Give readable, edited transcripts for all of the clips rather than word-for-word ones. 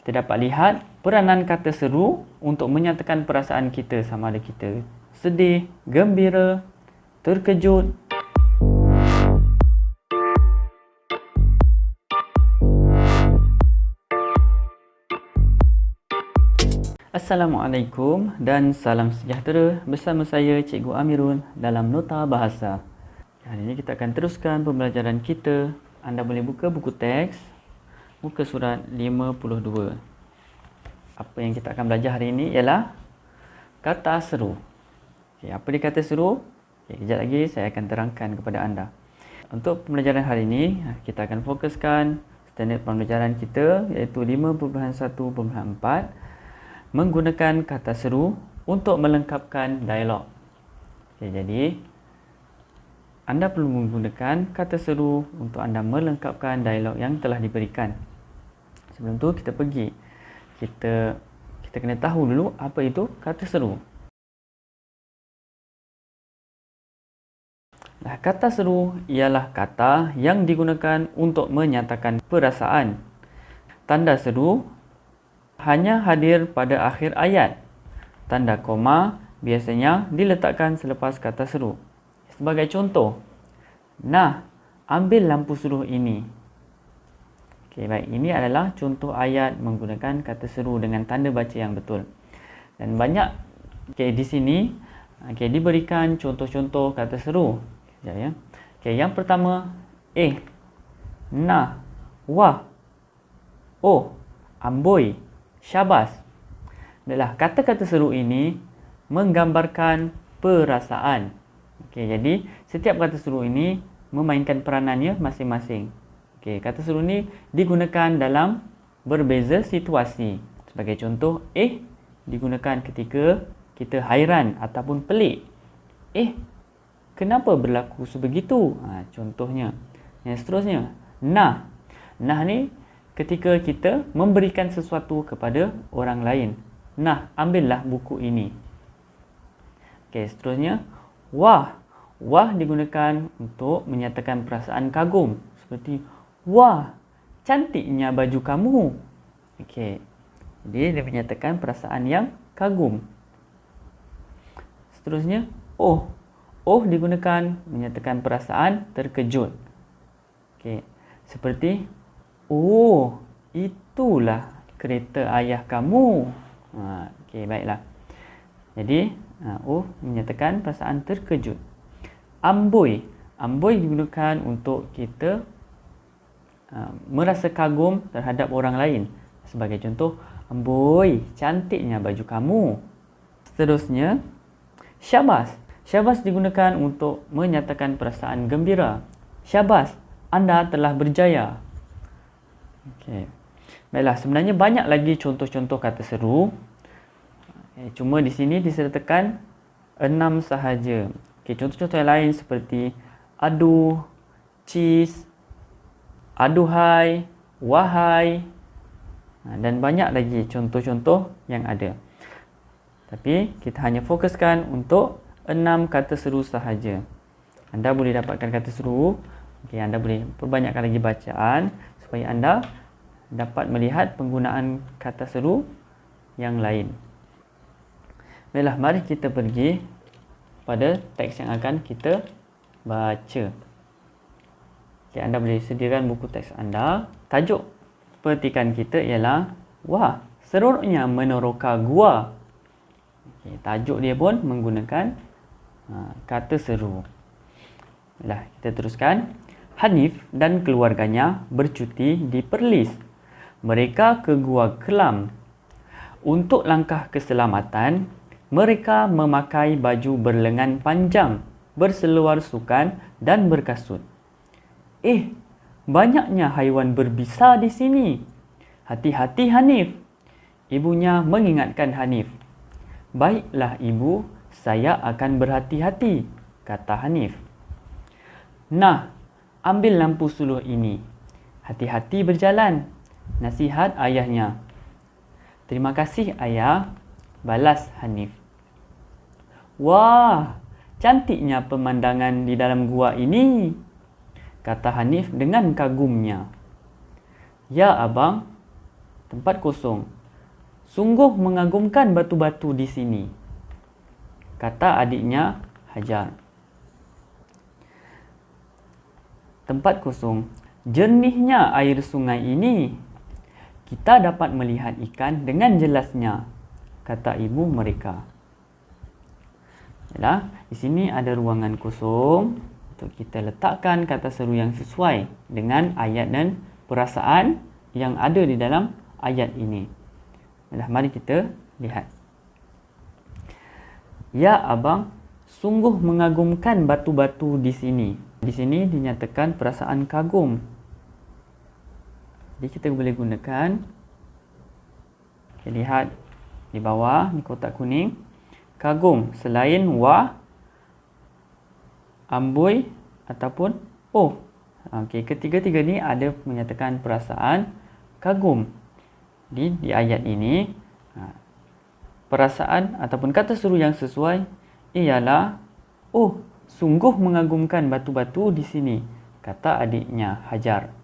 kita dapat lihat peranan kata seru untuk menyatakan perasaan kita, sama ada kita sedih, gembira, terkejut. Assalamualaikum dan salam sejahtera, bersama saya Cikgu Amirul dalam Nota Bahasa. Hari ini kita akan teruskan pembelajaran kita. Anda boleh buka buku teks, muka surat 52. Apa yang kita akan belajar hari ini ialah kata seru. Apa dia kata seru? Kejap lagi saya akan terangkan kepada anda. Untuk pembelajaran hari ini, kita akan fokuskan standard pembelajaran kita iaitu 5.1.4 menggunakan kata seru untuk melengkapkan dialog. Jadi anda perlu menggunakan kata seru untuk anda melengkapkan dialog yang telah diberikan. Sebelum tu kita kena tahu dulu apa itu kata seru. Kata seru ialah kata yang digunakan untuk menyatakan perasaan. Tanda seru hanya hadir pada akhir ayat. Tanda koma biasanya diletakkan selepas kata seru. Sebagai contoh, nah, ambil lampu suruh ini. Baik, ini adalah contoh ayat menggunakan kata seru dengan tanda baca yang betul. Dan banyak di sini diberikan contoh-contoh kata seru. Yang pertama, nah, wah, oh, amboi, syabas. Baiklah, kata-kata seru ini menggambarkan perasaan. Jadi setiap kata seru ini memainkan peranannya masing-masing. Kata seru ini digunakan dalam berbeza situasi. Sebagai contoh, digunakan ketika kita hairan ataupun pelik. Kenapa berlaku sebegitu? Contohnya. Yang seterusnya, nah. Nah ni ketika kita memberikan sesuatu kepada orang lain. Nah, ambillah buku ini. Seterusnya, wah. Wah digunakan untuk menyatakan perasaan kagum. Seperti, wah, cantiknya baju kamu. Jadi dia menyatakan perasaan yang kagum. Seterusnya, oh. Oh digunakan menyatakan perasaan terkejut. Seperti, oh, itulah kereta ayah kamu. Baiklah. Jadi, oh menyatakan perasaan terkejut. Amboi. Amboi digunakan untuk kita merasa kagum terhadap orang lain. Sebagai contoh, amboi, cantiknya baju kamu. Seterusnya, syabas. Syabas digunakan untuk menyatakan perasaan gembira. Syabas, anda telah berjaya. Baiklah, sebenarnya banyak lagi contoh-contoh kata seru. Cuma di sini disertakan 6 sahaja. Contoh-contoh yang lain seperti aduh, cheese, aduhai, wahai, dan banyak lagi contoh-contoh yang ada. Tapi kita hanya fokuskan untuk 6 kata seru sahaja. Anda boleh dapatkan kata seru. Anda boleh perbanyakkan lagi bacaan supaya anda dapat melihat penggunaan kata seru yang lain. Baiklah, mari kita pergi pada teks yang akan kita baca. Anda boleh sediakan buku teks anda. Tajuk petikan kita ialah, wah, seronoknya meneroka gua. Tajuk dia pun menggunakan kata seru. Baiklah, kita teruskan. Hanif dan keluarganya bercuti di Perlis. Mereka ke Gua Kelam. Untuk langkah keselamatan, mereka memakai baju berlengan panjang, berseluar sukan dan berkasut. Banyaknya haiwan berbisa di sini. Hati-hati Hanif. Ibunya mengingatkan Hanif. Baiklah ibu, saya akan berhati-hati, kata Hanif. Nah, ambil lampu suluh ini. Hati-hati berjalan, nasihat ayahnya. Terima kasih ayah, balas Hanif. Wah, cantiknya pemandangan di dalam gua ini, kata Hanif dengan kagumnya. Ya abang, Tempat kosong. Sungguh mengagumkan batu-batu di sini, kata adiknya Hajar. Tempat kosong. Jernihnya air sungai ini. Kita dapat melihat ikan dengan jelasnya, kata ibu mereka. Yalah, di sini ada ruangan kosong untuk kita letakkan kata seru yang sesuai dengan ayat dan perasaan yang ada di dalam ayat ini. Yalah, mari kita lihat. Ya abang, sungguh mengagumkan batu-batu di sini. Di sini dinyatakan perasaan kagum. Jadi kita boleh gunakan. Kita lihat di bawah ni kotak kuning. Kagum selain wah, amboi ataupun oh. Okey, ketiga-tiga ni ada menyatakan perasaan kagum. Di ayat ini perasaan ataupun kata seru yang sesuai ialah oh, sungguh mengagumkan batu-batu di sini, kata adiknya Hajar.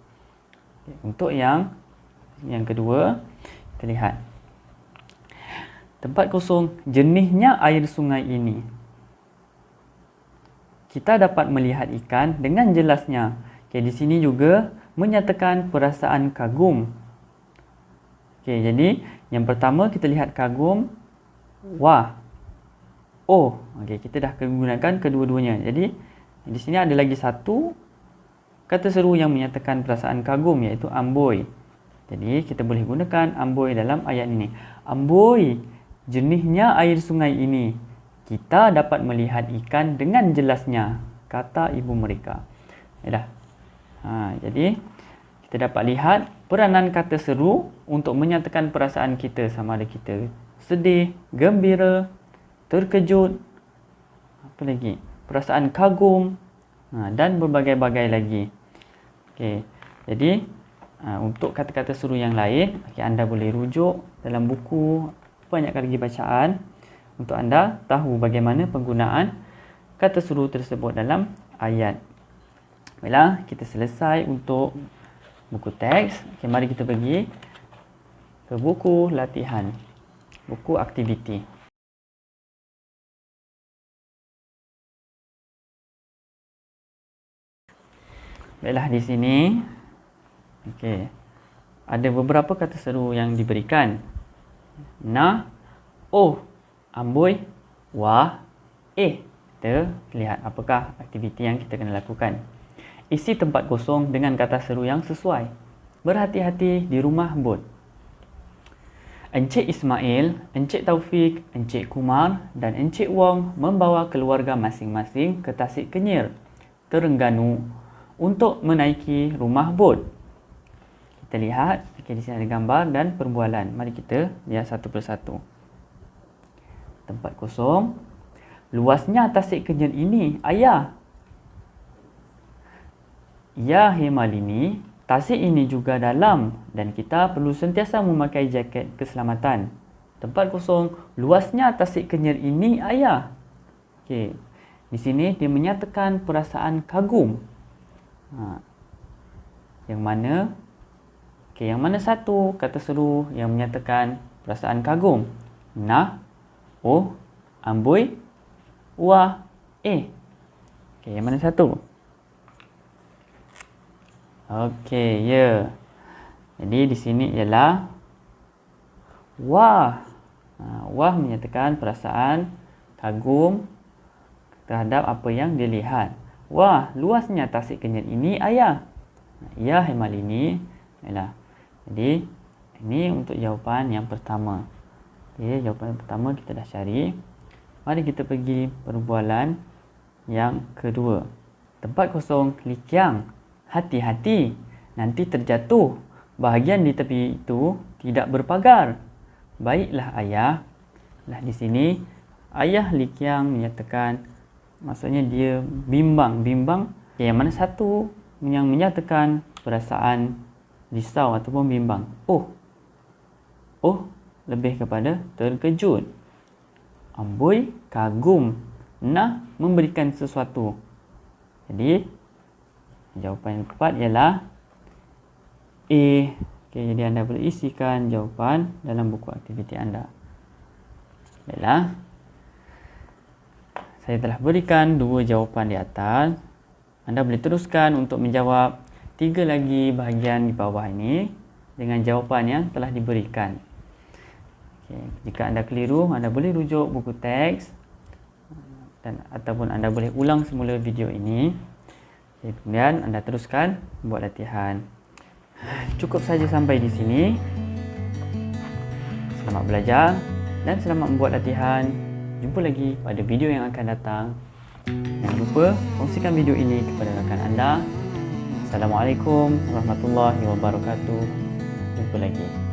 Untuk yang kedua, kita lihat. Tempat kosong, jernihnya air sungai ini. Kita dapat melihat ikan dengan jelasnya. Okay, di sini juga menyatakan perasaan kagum. Okay, jadi yang pertama kita lihat kagum, wah, oh. Okay, kita dah gunakan kedua-duanya. Jadi di sini ada lagi satu kata seru yang menyatakan perasaan kagum, iaitu amboi. Jadi kita boleh gunakan amboi dalam ayat ini. Amboi, jernihnya air sungai ini. Kita dapat melihat ikan dengan jelasnya, kata ibu mereka. Yalah. Jadi kita dapat lihat peranan kata seru untuk menyatakan perasaan kita, sama ada kita sedih, gembira, terkejut, apa lagi? Perasaan kagum dan berbagai-bagai lagi. Okey. Jadi untuk kata-kata seru yang lain, anda boleh rujuk dalam buku, banyak lagi bacaan untuk anda tahu bagaimana penggunaan kata seru tersebut dalam ayat. Baiklah, kita selesai untuk buku teks. Okay, mari kita pergi ke buku latihan, buku aktiviti. Baiklah, di sini ada beberapa kata seru yang diberikan. Nah, oh, amboi, wah, Kita lihat apakah aktiviti yang kita kena lakukan. Isi tempat kosong dengan kata seru yang sesuai. Berhati-hati di rumah bot. Encik Ismail, Encik Taufik, Encik Kumar dan Encik Wong membawa keluarga masing-masing ke Tasik Kenyir, Terengganu untuk menaiki rumah bot. Kita lihat, di sini ada gambar dan perbualan. Mari kita lihat satu persatu. Tempat kosong. Luasnya Tasik Kenyir ini, ayah. Ya Hemalini, tasik ini juga dalam dan kita perlu sentiasa memakai jaket keselamatan. Tempat kosong, luasnya Tasik Kenyir ini, ayah. Okey. Di sini dia menyatakan perasaan kagum. Yang mana? Okey, yang mana satu kata seru yang menyatakan perasaan kagum? Nah, oh, amboi, wah, Okey, yang mana satu? Okey, ya. Jadi di sini ialah wah. Wah menyatakan perasaan kagum terhadap apa yang dilihat. Wah, luasnya Tasik Kenyir ini, ayah. Ya Hemalini. Yalah. Jadi ini untuk jawapan yang pertama. Okey, jawapan yang pertama kita dah cari. Mari kita pergi perbualan yang kedua. Tempat kosong, likiang. Hati-hati, nanti terjatuh. Bahagian di tepi itu tidak berpagar. Baiklah ayah. Nah, di sini ayah likiang menyatakan, maksudnya dia bimbang. Bimbang, yang mana satu yang menyatakan perasaan risau ataupun bimbang. Oh, lebih kepada terkejut. Amboi, kagum. Nah, memberikan sesuatu. Jadi jawapan yang tepat ialah A. Okey, jadi anda boleh isikan jawapan dalam buku aktiviti anda. Baiklah. Saya telah berikan 2 jawapan di atas. Anda boleh teruskan untuk menjawab 3 lagi bahagian di bawah ini dengan jawapan yang telah diberikan. Okay. Jika anda keliru, anda boleh rujuk buku teks ataupun anda boleh ulang semula video ini. Okay. Kemudian anda teruskan buat latihan. Cukup saja sampai di sini. Selamat belajar dan selamat membuat latihan. Jumpa lagi pada video yang akan datang. Jangan lupa kongsikan video ini kepada rakan anda. Assalamualaikum warahmatullahi wabarakatuh. Jumpa lagi.